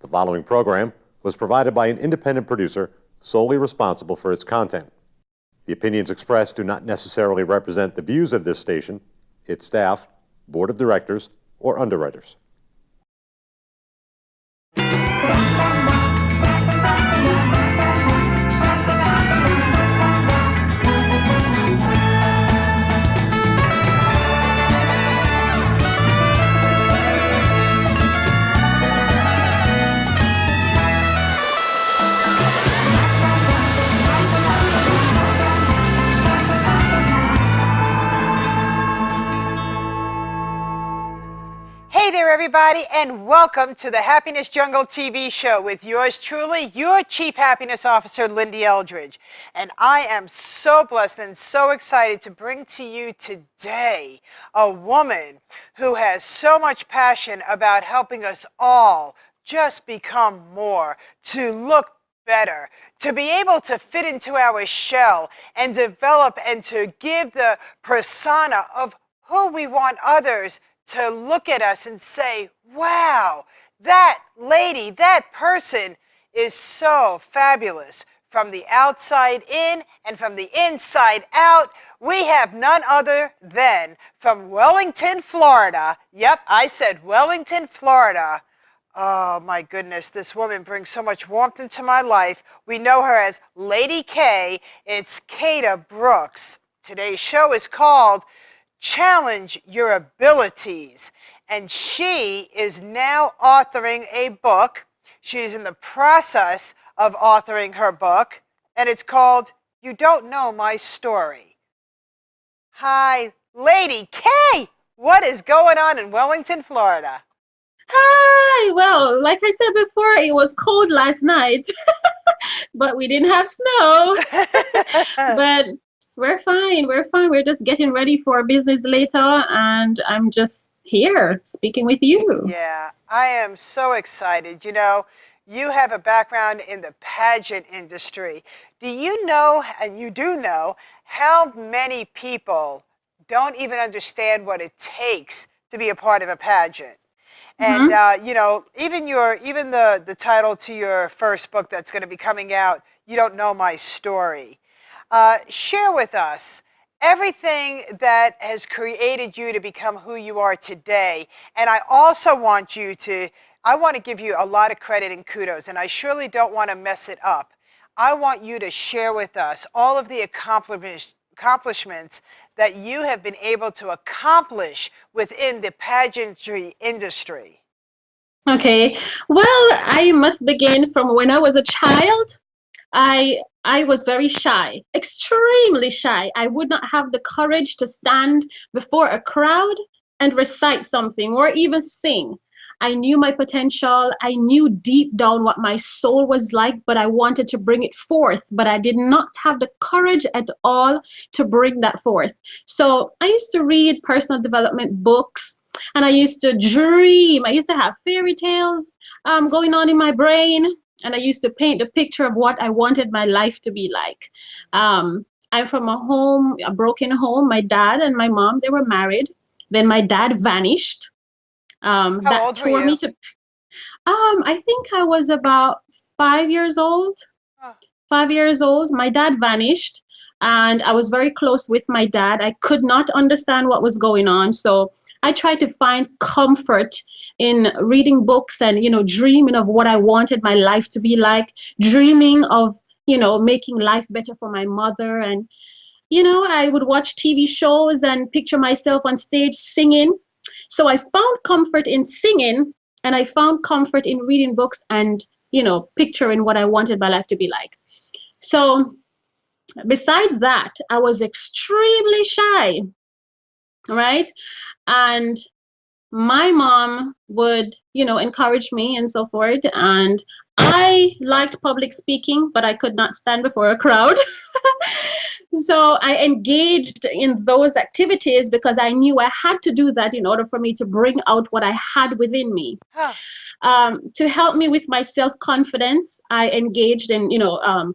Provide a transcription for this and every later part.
The following program was provided by an independent producer solely responsible for its content. The opinions expressed do not necessarily represent the views of this station, its staff, board of directors, or underwriters. Hey there, everybody, and welcome to the Happiness Jungle TV show with yours truly, your Chief Happiness Officer, Lyn-Dee Eldridge. And I am so blessed and so excited to bring to you today a woman who has so much passion about helping us all just become more, to look better, to be able to fit into our shell and develop and to give the persona of who we want others to look at us and say, wow, that lady, that person is so fabulous. From the outside in and from the inside out, we have none other than from Wellington, Florida. Yep, I said Wellington, Florida. Oh my goodness, this woman brings so much warmth into my life. We know her as LadyKay. It's Kaydia Brooks. Today's show is called Challenge Your Abilities, and she is now authoring a book. She's in the process of authoring her book, and it's called You Don't Know My Story. Hi, LadyKay! What is going on in Wellington, Florida? Hi! Well, like I said before, it was cold last night, but we didn't have snow. But we're fine. We're fine. We're just getting ready for business later, and I'm just here speaking with you. Yeah, I am so excited. You know, you have a background in the pageant industry. Do you know, and you do know, how many people don't even understand what it takes to be a part of a pageant? And, you know, even the title to your first book that's going to be coming out, You Don't Know My Story. Share with us everything that has created you to become who you are today. And I also want you to, I want to give you a lot of credit and kudos, and I surely don't want to mess it up. I want you to share with us all of the accomplishments that you have been able to accomplish within the pageantry industry. Okay. Well, I must begin from when I was a child. I was very shy, extremely shy. I would not have the courage to stand before a crowd and recite something or even sing. I knew my potential. I knew deep down what my soul was like, but I wanted to bring it forth, but I did not have the courage at all to bring that forth. So I used to read personal development books, and I used to dream. I used to have fairy tales going on in my brain. And I used to paint the picture of what I wanted my life to be like. I'm from a broken home. My dad and my mom, they were married. Then my dad vanished. How old were you? I think I was about 5 years old. Oh. 5 years old. My dad vanished, and I was very close with my dad. I could not understand what was going on, so I tried to find comfort in reading books and, you know, dreaming of what I wanted my life to be like, dreaming of, you know, making life better for my mother. And, you know, I would watch TV shows and picture myself on stage singing. So I found comfort in singing, and I found comfort in reading books and, you know, picturing what I wanted my life to be like. So besides that, I was extremely shy, right? And my mom would, you know, encourage me and so forth. And I liked public speaking, but I could not stand before a crowd. So I engaged in those activities because I knew I had to do that in order for me to bring out what I had within me. Huh. To help me with my self-confidence, I engaged in,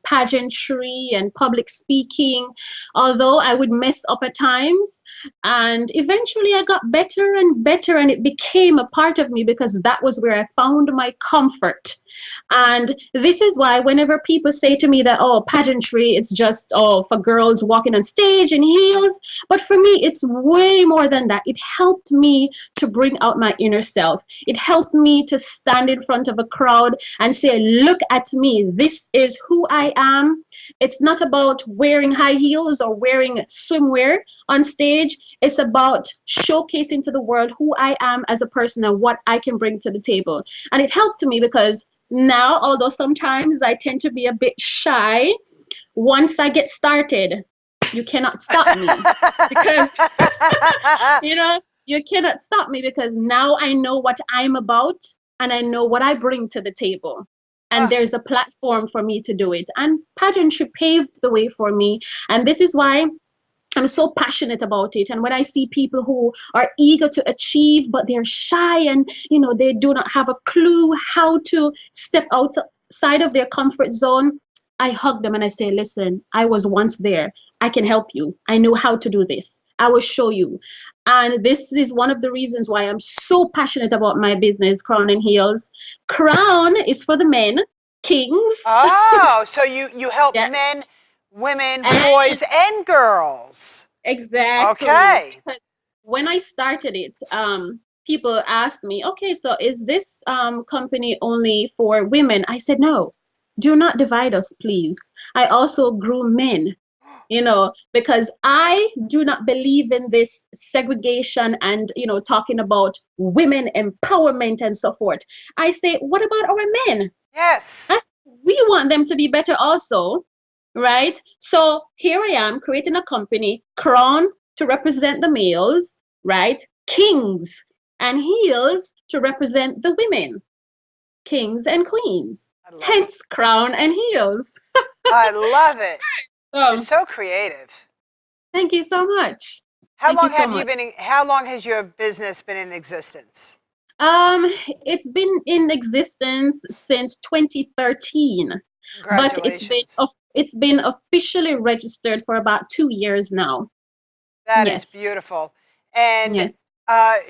pageantry and public speaking, although I would mess up at times. And eventually I got better and better, and it became a part of me because that was where I found my comfort. And this is why whenever people say to me that, oh, pageantry, it's just, oh, for girls walking on stage in heels. But for me, it's way more than that. It helped me to bring out my inner self. It helped me to stand in front of a crowd and say, look at me. This is who I am. It's not about wearing high heels or wearing swimwear on stage. It's about showcasing to the world who I am as a person and what I can bring to the table. And it helped me because now, although sometimes I tend to be a bit shy, once I get started, you cannot stop me because, you cannot stop me because now I know what I'm about and I know what I bring to the table. And there's a platform for me to do it. And pageantry paved the way for me. And this is why I'm so passionate about it. And when I see people who are eager to achieve, but they're shy and, they do not have a clue how to step outside of their comfort zone, I hug them and I say, listen, I was once there. I can help you. I know how to do this. I will show you. And this is one of the reasons why I'm so passionate about my business, Crowne Heels. Crowne is for the men, kings. Oh, so you help men, women, boys, and girls. Exactly. Okay. When I started it, people asked me, okay, so is this company only for women? I said, no, do not divide us, please. I also grew men, because I do not believe in this segregation and, talking about women empowerment and so forth. I say, what about our men? Yes. We want them to be better also. Right? So here I am creating a company, Crowne to represent the males, right? Kings, and Heels to represent the women, kings and queens. Hence Crowne and Heels. I love it. You're so creative. Thank you so much. How long has your business been in existence? It's been in existence since 2013. But it's been officially registered for about 2 years now. That is beautiful. And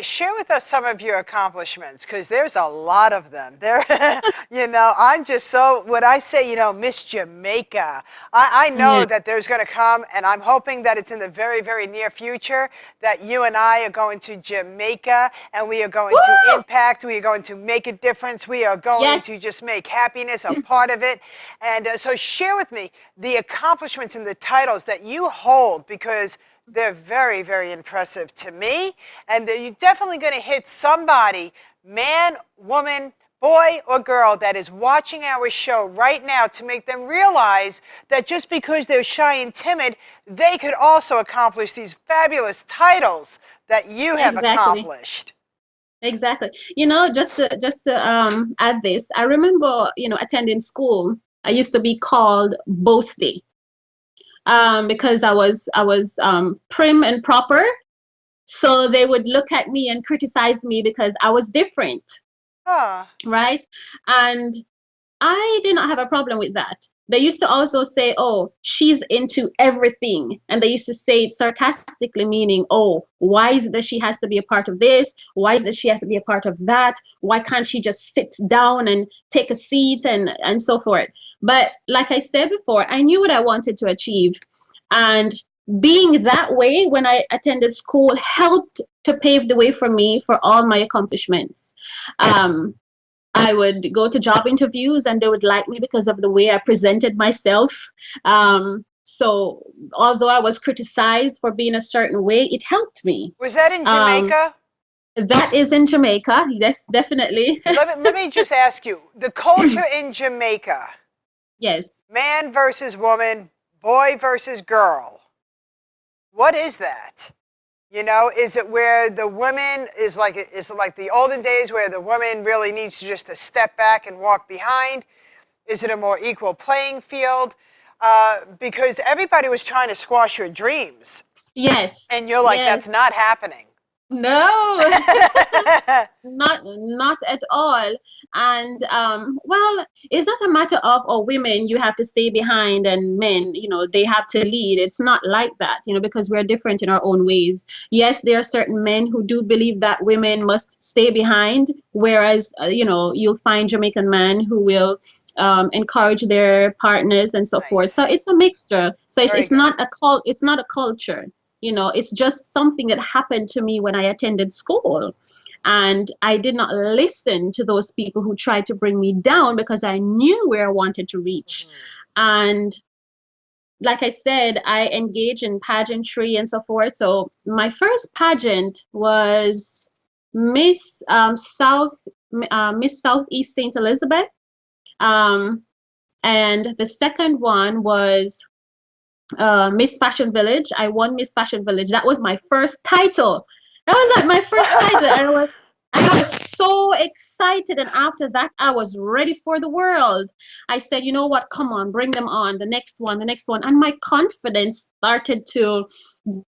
share with us some of your accomplishments, because there's a lot of them. I'm just so, when I say, Miss Jamaica, I know that there's going to come, and I'm hoping that it's in the very, very near future, that you and I are going to Jamaica, and we are going to impact, we are going to make a difference, we are going to just make happiness a part of it. And so share with me the accomplishments and the titles that you hold, because they're very, very impressive to me. And you're definitely going to hit somebody, man, woman, boy, or girl, that is watching our show right now, to make them realize that just because they're shy and timid, they could also accomplish these fabulous titles that you have accomplished. Exactly. Just to add this, I remember, attending school. I used to be called Boasty. Because I was prim and proper. So they would look at me and criticize me because I was different. Right? And I did not have a problem with that. They used to also say, oh, she's into everything. And they used to say it sarcastically, meaning, oh, why is it that she has to be a part of this? Why is it she has to be a part of that? Why can't she just sit down and take a seat and so forth? But like I said before, I knew what I wanted to achieve. And being that way when I attended school helped to pave the way for me for all my accomplishments. I would go to job interviews and they would like me because of the way I presented myself. So although I was criticized for being a certain way, it helped me. Was that in Jamaica? That is in Jamaica. Yes, definitely. Let me just ask you, the culture in Jamaica. Yes. Man versus woman, boy versus girl. What is that? Is it where the woman is like the olden days where the woman really needs to just to step back and walk behind? Is it a more equal playing field? because everybody was trying to squash your dreams. Yes. And you're like, yes. that's not happening. No, not at all. And well, it's not a matter of, oh, women, you have to stay behind, and men, you know, they have to lead. It's not like that, you know, because we're different in our own ways. Yes, there are certain men who do believe that women must stay behind, whereas you know, you'll find Jamaican men who will encourage their partners and so forth. So it's a mixture. So it's not a cult. It's not a culture. You know, it's just something that happened to me when I attended school. And I did not listen to those people who tried to bring me down because I knew where I wanted to reach. And like I said, I engaged in pageantry and so forth. So my first pageant was Miss Southeast St. Elizabeth. And the second one was Miss Fashion Village. I won Miss Fashion Village. That was my first title. That was like my first title, and I was so excited. And after that, I was ready for the world. I said, you know what? Come on, bring them on. The next one, the next one. And my confidence started to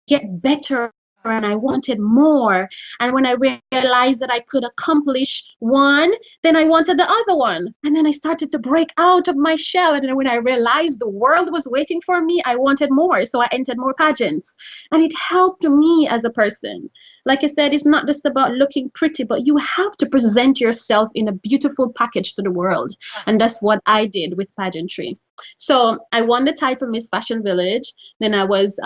get better, and I wanted more. And when I realized that I could accomplish one, then I wanted the other one. And then I started to break out of my shell. And then when I realized the world was waiting for me, I wanted more. So I entered more pageants. And it helped me as a person. Like I said, it's not just about looking pretty, but you have to present yourself in a beautiful package to the world. And that's what I did with pageantry. So I won the title Miss Fashion Village. Then I was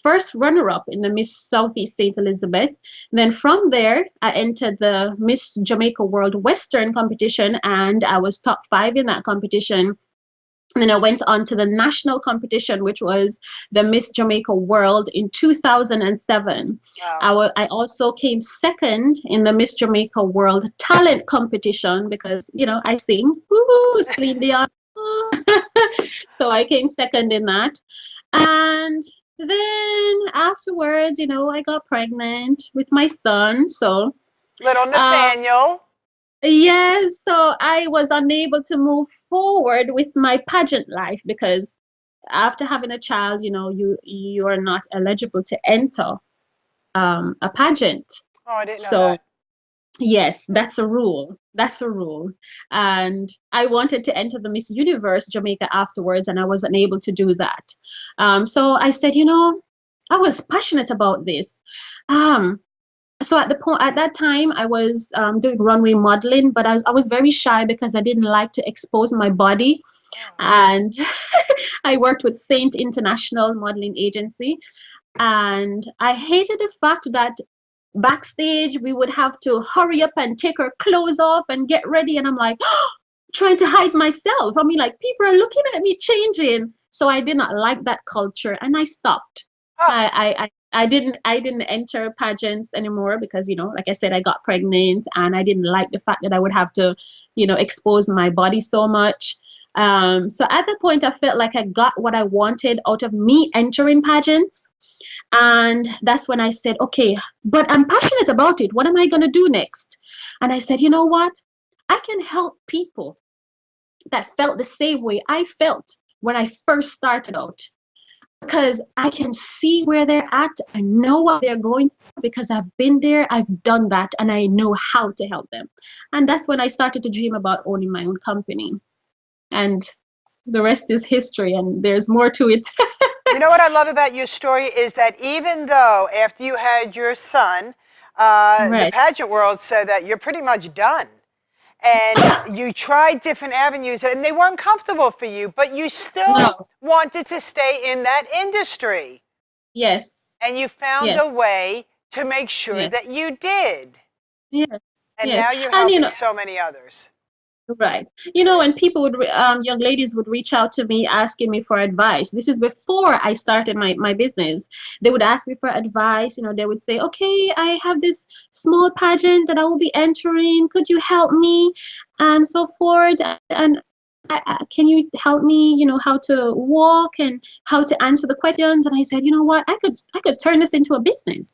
first runner-up in the Miss Southeast St. Elizabeth. And then from there, I entered the Miss Jamaica World Western competition, and I was top 5 in that competition. And then I went on to the national competition, which was the Miss Jamaica World in 2007. Wow. I also came second in the Miss Jamaica World Talent competition because, you know, I sing. Woo-hoo, Lyn-Dee. So I came second in that. And then afterwards, you know, I got pregnant with my son. So little Nathaniel. Yes, so I was unable to move forward with my pageant life because after having a child, you know, you are not eligible to enter a pageant. Oh, I didn't know that. Yes, that's a rule. That's a rule. And I wanted to enter the Miss Universe Jamaica afterwards, and I was unable to do that. So I said, you know, I was passionate about this. So at that time, I was doing runway modeling, but I was very shy because I didn't like to expose my body. And I worked with Saint International Modeling Agency. And I hated the fact that backstage, we would have to hurry up and take our clothes off and get ready. And I'm like, trying to hide myself. I mean, like, people are looking at me changing. So I did not like that culture, and I stopped. I didn't enter pageants anymore because, you know, like I said, I got pregnant, and I didn't like the fact that I would have to, you know, expose my body so much. So at that point, I felt like I got what I wanted out of me entering pageants. And that's when I said, okay, but I'm passionate about it. What am I going to do next? And I said, you know what? I can help people that felt the same way I felt when I first started out, because I can see where they're at. I know what they're going through because I've been there, I've done that, and I know how to help them. And that's when I started to dream about owning my own company. And the rest is history, and there's more to it. You know what I love about your story is that even though after you had your son, the pageant world said that you're pretty much done. And you tried different avenues, and they weren't comfortable for you, but you still wanted to stay in that industry. Yes. And you found a way to make sure that you did. Yes. And now you're helping so many others. Right. You know, when people would, young ladies would reach out to me asking me for advice. This is before I started my business. They would ask me for advice. You know, they would say, okay, I have this small pageant that I will be entering. Could you help me? And so forth. And can you help me, you know, how to walk and how to answer the questions? And I said, you know what, I could turn this into a business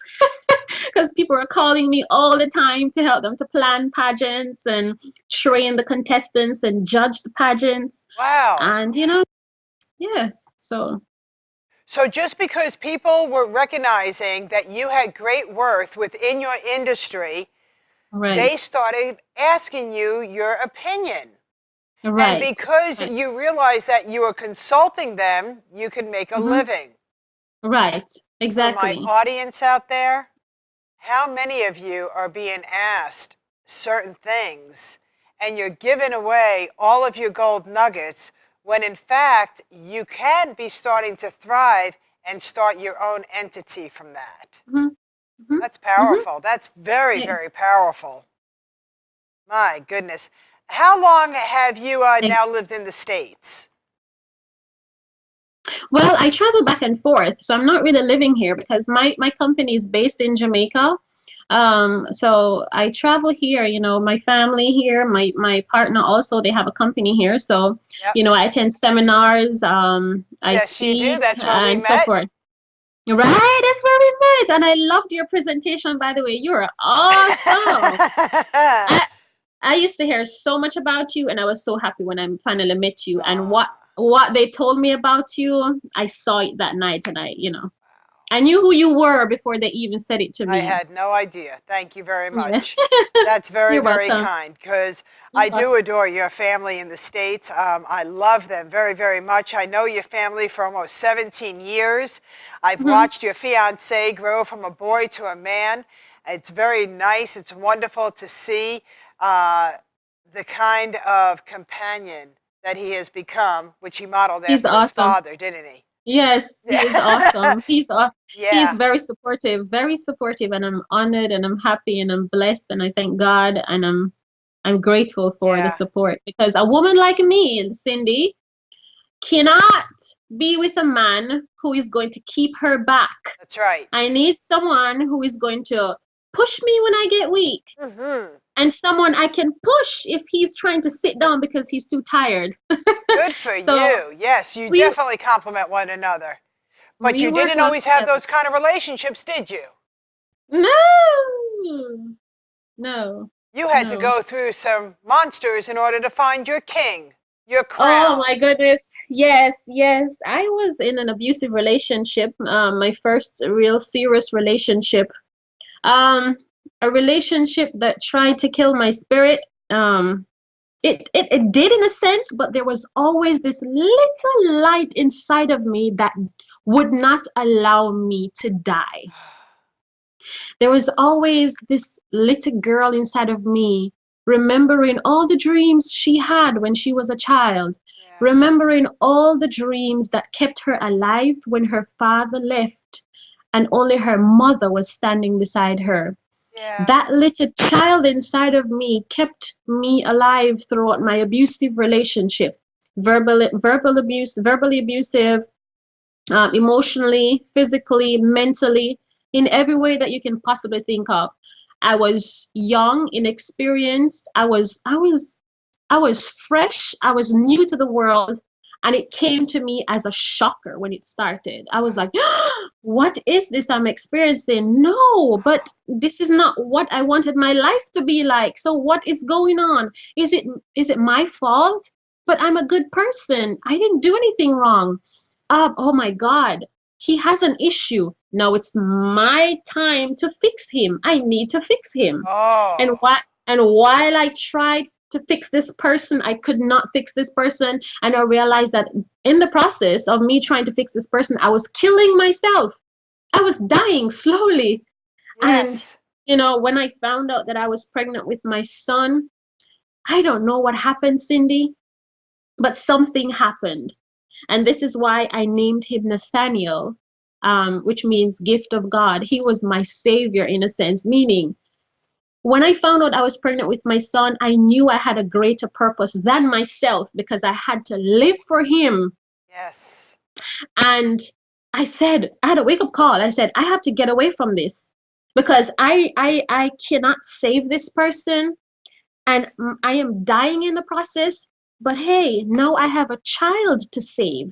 because people are calling me all the time to help them to plan pageants and train the contestants and judge the pageants. Wow. And, you know, Yes. So just because people were recognizing that you had great worth within your industry, they right. started asking you your opinion. And Right. because Right. you realized that you were consulting them, you could make a Mm-hmm. living. Right. For my Exactly. audience out there, how many of you are being asked certain things and you're giving away all of your gold nuggets when in fact you can be starting to thrive and start your own entity from that? Mm-hmm. Mm-hmm. That's Mm-hmm. powerful. That's very, Yeah. very powerful. My goodness. How long have you now lived in the States? Well, I travel back and forth, so I'm not really living here because my company is based in Jamaica. So I travel here, my family here, my partner also, they have a company here. So, Yep. I attend seminars, I Yes, you do. speak That's where we and so met. forth. Right, that's where we met. And I loved your presentation, by the way. You're awesome. I used to hear so much about you, and I was so happy when I finally met you. And what they told me about you, I saw it that night, and I knew who you were before they even said it to I me. had no idea. Thank you very Yeah. much. That's very, You're very welcome. kind because You're I do welcome. adore your family in the States. I love them very, very much. I know your family for almost 17 years. I've Mhm. watched your fiance grow from a boy to a man. It's very nice. It's wonderful to see the kind of companion that he has become, which he modeled He's after his awesome. father, didn't he? Yes, he is awesome. He's Yeah. very supportive, and I'm honored and I'm happy and I'm blessed and I thank God and I'm grateful for the Yeah. support because a woman like me, Cindy, cannot be with a man who is going to keep her back. That's right. I need someone who is going to push me when I get weak Mm-hmm. and someone I can push if he's trying to sit down because he's too tired. Good for So you. Yes, you we definitely complement one another. But we you work didn't well always have together. those kind of relationships, did you? No, no, You had to no. go through some monsters in order to find your king, your Oh crown. my goodness. Yes, yes. I was in an abusive relationship, my first real serious relationship. Um, a relationship that tried to kill my spirit. It did in a sense, but there was always this little light inside of me that would not allow me to die. There was always this little girl inside of me, remembering all the dreams she had when she was a child, Yeah. remembering all the dreams that kept her alive when her father left and only her mother was standing beside her. Yeah. That little child inside of me kept me alive throughout my abusive relationship. Verbal abuse, verbally abusive, emotionally, physically, mentally, in every way that you can possibly think of. I was young, inexperienced. I was fresh. I was new to the world, and it came to me as a shocker when it started. I was like, "What is this I'm experiencing? No, but this is not what I wanted my life to be like. So what is going on? Is it my fault? But I'm a good person. I didn't do anything wrong." Oh my God, he has an issue. Now it's my time to fix him. I need to fix him. And Oh. while I tried to fix this person, I could not fix this person. And I realized that in the process of me trying to fix this person, I was killing myself. I was dying slowly. And, Yes. when I found out that I was pregnant with my son, I don't know what happened, Cindy, but something happened. And this is why I named him Nathaniel, which means gift of God. He was my savior in a sense, meaning when I found out I was pregnant with my son, I knew I had a greater purpose than myself because I had to live for him. Yes. And I had a wake up call. I said, I have to get away from this because I cannot save this person and I am dying in the process. But hey, now I have a child to save.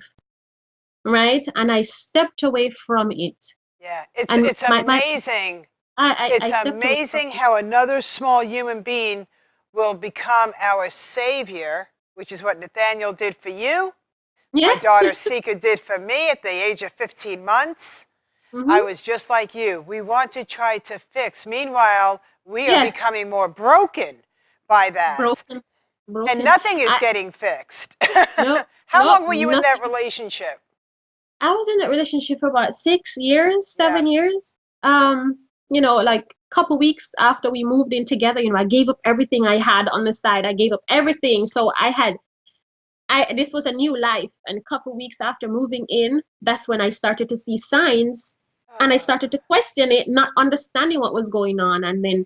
Right? And I stepped away from it. Yeah. It's And it's amazing. I It's stepped away from amazing it. how another small human being will become our savior, which is what Nathaniel did for you. My Yes. daughter Sika did for me at the age of 15 months. I was just like you. We want to try to fix. Meanwhile, we are Yes. becoming more broken by that. Broken. And Broken. nothing is getting fixed. No, How no, long were you in that nothing. relationship? I was in that relationship for about 6 years, Yeah. 7 years. Like couple weeks after we moved in together, I gave up everything I had on the side. I gave up everything. So this was a new life. And a couple weeks after moving in, that's when I started to see signs and I started to question it, not understanding what was going on. And then,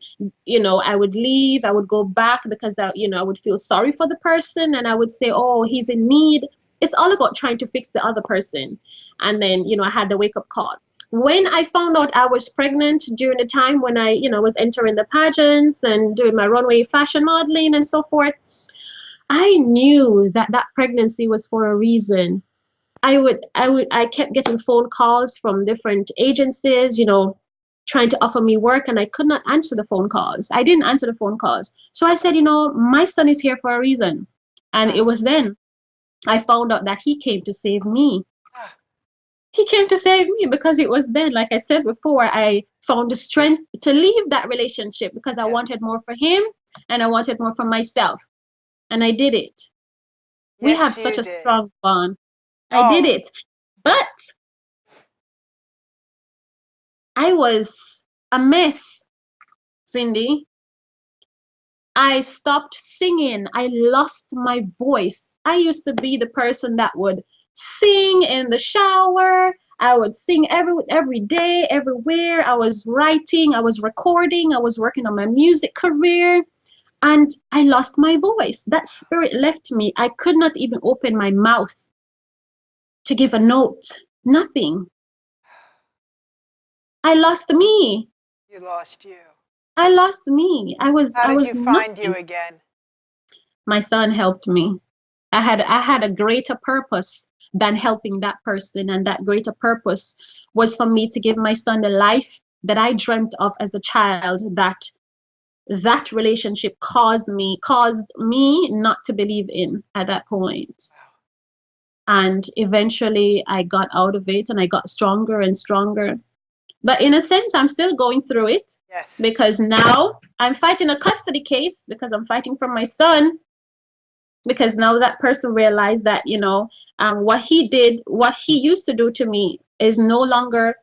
I would leave, I would go back because I would feel sorry for the person and I would say, oh, he's in need. It's all about trying to fix the other person. And then, I had the wake up call. When I found out I was pregnant during the time when I, was entering the pageants and doing my runway fashion modeling and so forth, I knew that pregnancy was for a reason. I kept getting phone calls from different agencies, trying to offer me work, and I could not answer the phone calls. I didn't answer the phone calls. So I said, my son is here for a reason. And it was then I found out that he came to save me. He came to save me because it was then, like I said before, I found the strength to leave that relationship because I wanted more for him and I wanted more for myself. And I did it. We have such a strong bond. I did it. But I was a mess, Cindy. I stopped singing. I lost my voice. I used to be the person that would sing in the shower. I would sing every day, everywhere. I was writing, I was recording, I was working on my music career, and I lost my voice. That spirit left me. I could not even open my mouth to give a note. Nothing. I lost me. You lost you. I lost me. How did you find you again? My son helped me. I had a greater purpose than helping that person, and that greater purpose was for me to give my son the life that I dreamt of as a child. That relationship caused me not to believe in at that point. And eventually I got out of it and I got stronger and stronger. But in a sense, I'm still going through it. Yes. Because now I'm fighting a custody case because I'm fighting for my son. Because now that person realized that, what he used to do to me is no longer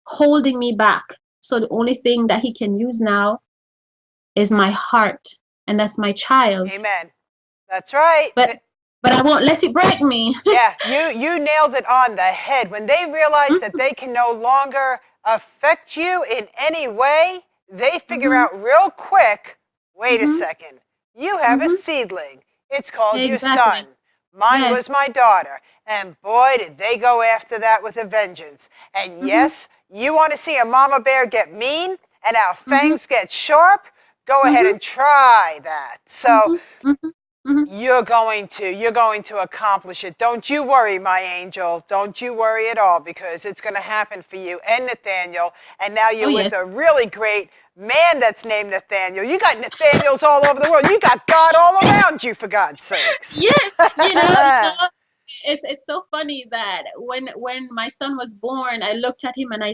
holding me back. So the only thing that he can use now is my heart, and that's my child. Amen. That's right. But I won't let it break me. Yeah, you nailed it on the head. When they realize that they can no longer affect you in any way, they figure out real quick, wait a second, you have a seedling. It's called your son. Mine was my daughter. And boy, did they go after that with a vengeance. And yes, you want to see a mama bear get mean and our fangs get sharp? Go ahead and try that. So you're going to accomplish it. Don't you worry, my angel. Don't you worry at all, because it's going to happen for you and Nathaniel. And now you're with a really great man that's named Nathaniel. You got Nathaniels all over the world. You got God all around you, for God's sakes. Yes, it's so funny that when my son was born, I looked at him and I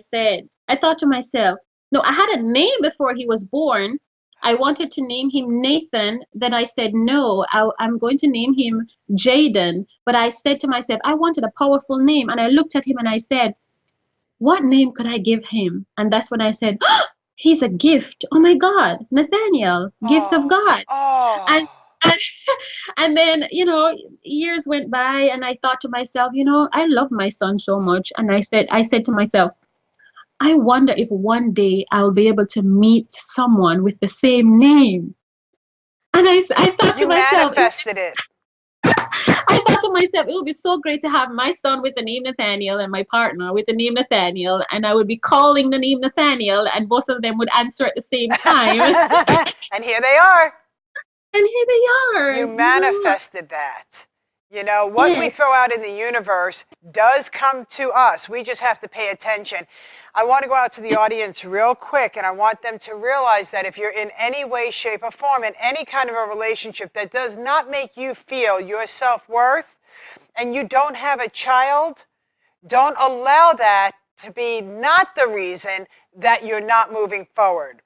thought to myself, no, I had a name before he was born. I wanted to name him Nathan. Then I said, no, I'm going to name him Jaden. But I said to myself, I wanted a powerful name. And I looked at him and I said, what name could I give him? And that's when I said, oh, he's a gift. Oh my God, Nathaniel, gift of God. And then, years went by and I thought to myself, I love my son so much. And I said to myself, I wonder if one day I'll be able to meet someone with the same name. And I thought to myself, you manifested it. I thought to myself, it would be so great to have my son with the name Nathaniel and my partner with the name Nathaniel, and I would be calling the name Nathaniel, and both of them would answer at the same time. And here they are. And here they are. You manifested that. What we throw out in the universe does come to us. We just have to pay attention. I want to go out to the audience real quick, and I want them to realize that if you're in any way, shape, or form in any kind of a relationship that does not make you feel your self-worth, and you don't have a child, don't allow that to be not the reason that you're not moving forward.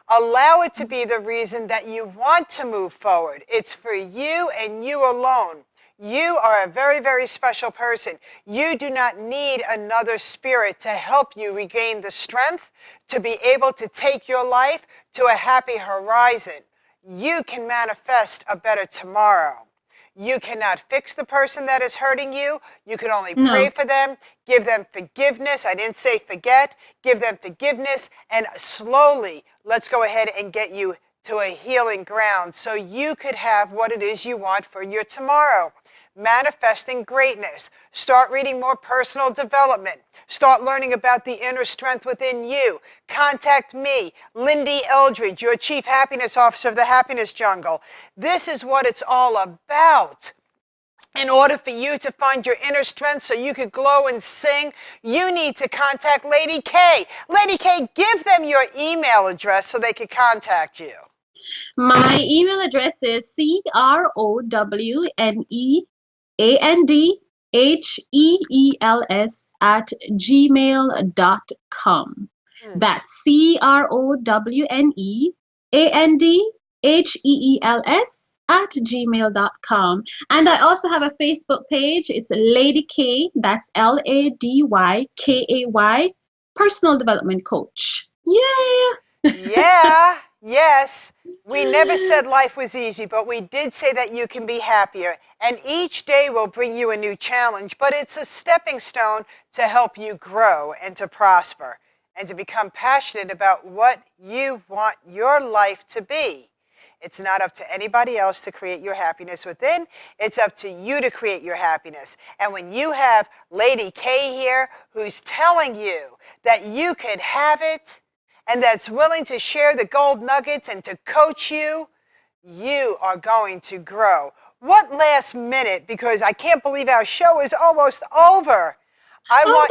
Allow it to be the reason that you want to move forward. It's for you and you alone. You are a very, very special person. You do not need another spirit to help you regain the strength to be able to take your life to a happy horizon. You can manifest a better tomorrow. You cannot fix the person that is hurting you. You can only pray for them, give them forgiveness. I didn't say forget. Give them forgiveness, and slowly, let's go ahead and get you to a healing ground so you could have what it is you want for your tomorrow. Manifesting greatness. Start reading more personal development. Start learning about the inner strength within you. Contact me, Lyn-Dee Eldridge, your Chief Happiness Officer of the Happiness Jungle. This is what it's all about. In order for you to find your inner strength so you could glow and sing, you need to contact LadyKay. LadyKay, give them your email address so they can contact you. My email address is crowneheels@gmail.com. That's crowneheels@gmail.com. And I also have a Facebook page. It's LadyKay, that's LadyKay, personal development coach. Yeah. Yeah, yes. We never said life was easy, but we did say that you can be happier. And each day will bring you a new challenge, but it's a stepping stone to help you grow and to prosper and to become passionate about what you want your life to be. It's not up to anybody else to create your happiness within. It's up to you to create your happiness. And when you have LadyKay here who's telling you that you could have it, and that's willing to share the gold nuggets and to coach you, you are going to grow. What last minute, because I can't believe our show is almost over. I want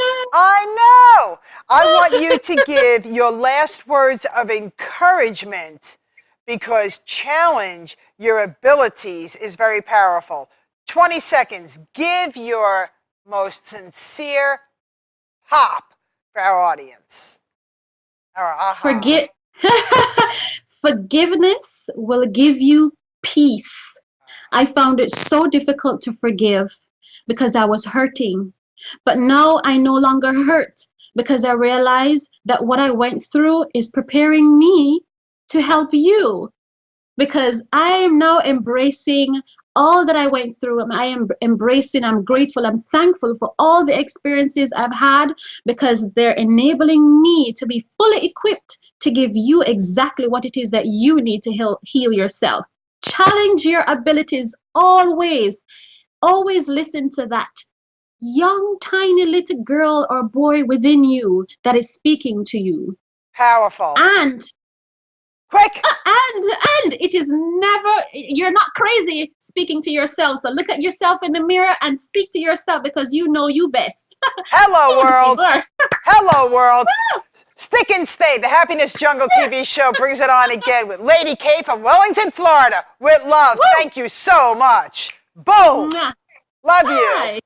you to give your last words of encouragement, because challenge your abilities is very powerful. 20 seconds. Give your most sincere pop for our audience. Forgiveness will give you peace. I found it so difficult to forgive because I was hurting. But now I no longer hurt because I realize that what I went through is preparing me to help you. Because I am now embracing all that I went through. I am embracing, I'm grateful, I'm thankful for all the experiences I've had, because they're enabling me to be fully equipped to give you exactly what it is that you need to heal yourself. Challenge your abilities always. Always listen to that young, tiny little girl or boy within you that is speaking to you. Powerful. And quick. And it is never, you're not crazy speaking to yourself. So look at yourself in the mirror and speak to yourself, because you know you best. Hello, world. Hello, world. Stick and stay. The Happiness Jungle TV show brings it on again with LadyKay from Wellington, Florida. With love. Woo. Thank you so much. Boom. Mwah. Love you.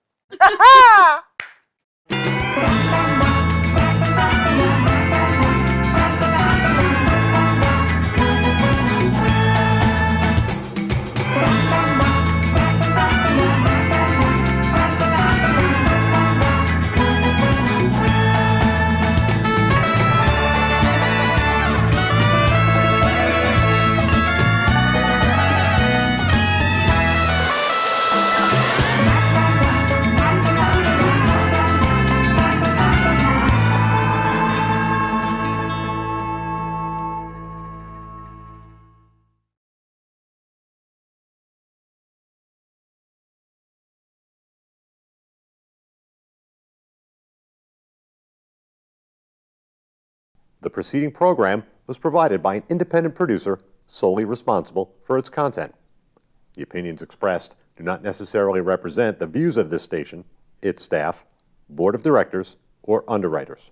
The preceding program was provided by an independent producer solely responsible for its content. The opinions expressed do not necessarily represent the views of this station, its staff, board of directors, or underwriters.